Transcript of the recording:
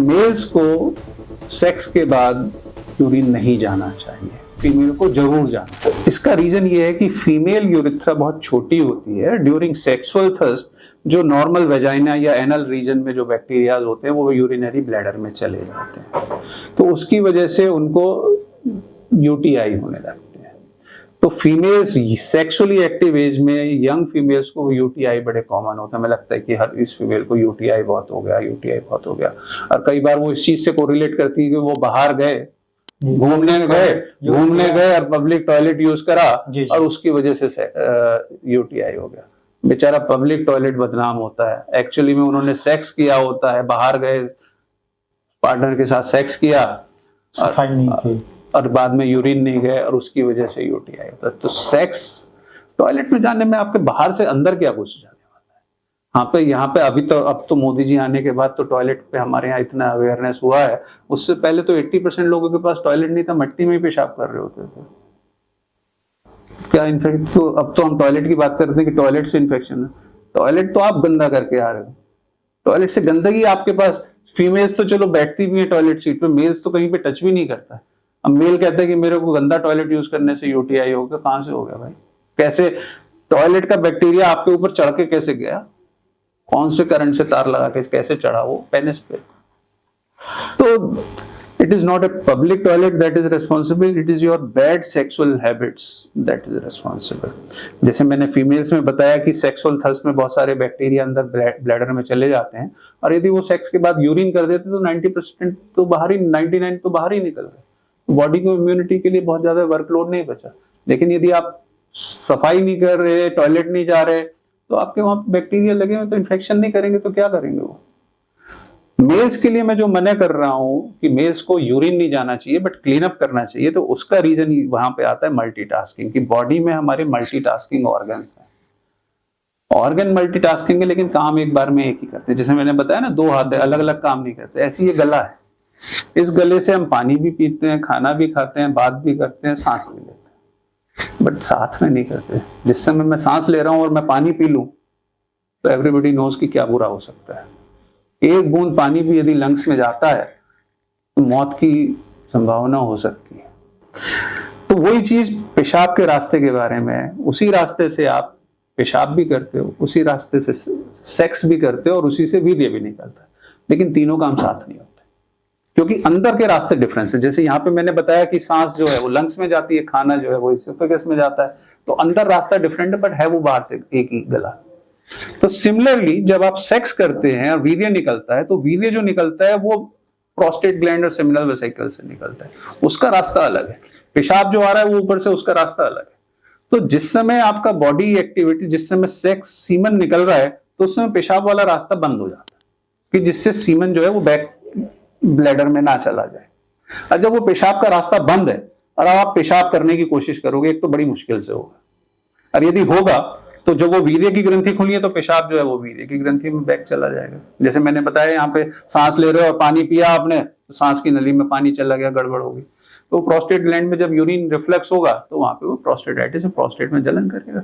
Mails को sex के बाद यूरिन नहीं जाना चाहिए, फीमेल को जरूर जाना चाहिए। इसका रीजन ये है कि फीमेल यूरिथ्रा बहुत छोटी होती है। ड्यूरिंग सेक्सुअल थर्स्ट जो नॉर्मल वेजाइना या एनल रीजन में जो बैक्टीरियाज होते हैं वो यूरिनरी ब्लैडर में चले जाते हैं, तो उसकी वजह से उनको यूटीआई होने लगते हैं। तो फीमेल्स सेक्सुअली एक्टिव एज में यंग फीमेल्स को यूटीआई बड़े कॉमन होता है। हमें लगता है कि हर इस फीमेल को यूटीआई बहुत हो गया, यूटीआई बहुत हो गया, और कई बार वो इस चीज से कोरिलेट करती है कि वो बाहर गए, घूमने गए और पब्लिक टॉयलेट यूज करा और उसकी वजह से यूटीआई हो गया। बेचारा पब्लिक टॉयलेट बदनाम होता है, एक्चुअली में उन्होंने सेक्स किया होता है, बाहर गए पार्टनर के साथ सेक्स किया, सफाई नहीं की और बाद में यूरिन नहीं गए और उसकी वजह से यूटीआई होता है। तो सेक्स टॉयलेट में जाने में आपके बाहर से अंदर क्या घुस जाने वाला है। यहाँ पे अब तो मोदी जी आने के बाद तो टॉयलेट पे हमारे यहाँ इतना अवेयरनेस हुआ है। उससे पहले तो 80% लोगों के पास टॉयलेट नहीं था, मिट्टी में ही पेशाब कर रहे होते थे। क्या इन्फेक्ट, तो अब तो हम टॉयलेट की बात करते हैं कि टॉयलेट से इन्फेक्शन है। टॉयलेट तो आप गंदा करके आ रहे हो, टॉयलेट से गंदगी आपके पास। फीमेल्स तो चलो बैठती भी है टॉयलेट सीट पे, मेल्स तो कहीं पे टच भी नहीं करता है। अब मेल कहता है कि मेरे को गंदा टॉयलेट यूज करने से यूटीआई हो गया। कहां से हो गया भाई? कैसे टॉयलेट का बैक्टीरिया आपके ऊपर चढ़ के कैसे गया? कौन से करंट से तार लगा के कैसे चढ़ा वो पेनिस पे? तो it is not a public toilet that is responsible, it is your bad sexual habits that is responsible. जैसे मैंने फीमेल्स में बताया कि सेक्सुअल थर्स्ट में बहुत सारे बैक्टीरिया अंदर ब्लैडर में चले जाते हैं, और यदि वो सेक्स के बाद यूरिन कर देते तो 90% तो बाहर ही, 99 तो बाहर ही निकल गए। बॉडी को इम्यूनिटी के लिए बहुत ज्यादा वर्कलोड नहीं बचा। लेकिन यदि आप सफाई नहीं कर रहे, टॉयलेट नहीं जा रहे, तो आपके वहां बैक्टीरिया लगे हुए, तो इन्फेक्शन नहीं करेंगे तो क्या करेंगे वो। मेल्स के लिए मैं जो मना कर रहा हूं कि मेल्स को यूरिन नहीं जाना चाहिए बट क्लीन अप करना चाहिए, तो उसका रीजन ही वहां पे आता है मल्टीटास्किंग, कि बॉडी में हमारे मल्टीटास्किंग ऑर्गन्स हैं। ऑर्गन मल्टीटास्किंग है लेकिन काम एक बार में एक ही करते हैं। जैसे मैंने बताया ना, 2 हाथ है, अलग अलग काम नहीं करते। ऐसे ये गला है, इस गले से हम पानी भी पीते हैं, खाना भी खाते हैं, बात भी करते हैं, सांस भी लेते हैं, बट साथ में नहीं करते। जिस समय मैं सांस ले रहा हूं और मैं पानी पी लूं तो एवरीबॉडी नोज कि क्या बुरा हो सकता है। एक बूंद पानी भी यदि लंग्स में जाता है तो मौत की संभावना हो सकती है। तो वही चीज पेशाब के रास्ते के बारे में है। उसी रास्ते से आप पेशाब भी करते हो, उसी रास्ते से सेक्स भी करते हो और उसी से वीर्य भी निकलता है, लेकिन तीनों काम साथ नहीं होते क्योंकि अंदर के रास्ते डिफरेंस है। जैसे यहाँ पे मैंने बताया कि सांस जो है वो लंग्स में जाती है, खाना जो है वो इसोफेगस में जाता है, तो अंदर रास्ता डिफरेंट है बट है वो बाहर से एक ही गला। तो सिमिलरली जब आप सेक्स करते हैं और वीर्य निकलता है, तो वीर्य जो निकलता है वो प्रोस्टेट ग्लैंड और सेमिनल वेसिकल से निकलता है, उसका रास्ता अलग है। पेशाब जो आ रहा है वो ऊपर से, उसका रास्ता अलग है। तो जिस समय आपका बॉडी एक्टिविटी, जिस समय सेक्स सीमन निकल रहा है, तो उस समय पेशाब वाला रास्ता बंद हो जाता है कि जिससे सीमन जो है वो बैक ब्लैडर में ना चला जाए। और जब वो पेशाब का रास्ता बंद है और आप पेशाब करने की कोशिश करोगे, एक तो बड़ी मुश्किल से होगा, और यदि होगा तो जब वो वीर्य की ग्रंथि खुली है तो पेशाब जो है वो वीर्य की ग्रंथि में बैक चला जाएगा। जैसे मैंने बताया, यहाँ पे सांस ले रहे हो और पानी पिया आपने, तो सांस की नली में पानी चला गया, गड़बड़ होगी। तो प्रोस्टेट ग्लैंड में जब यूरिन रिफ्लक्स होगा तो वहां पे वो प्रोस्टेटाइटिस, प्रोस्टेट में जलन करेगा।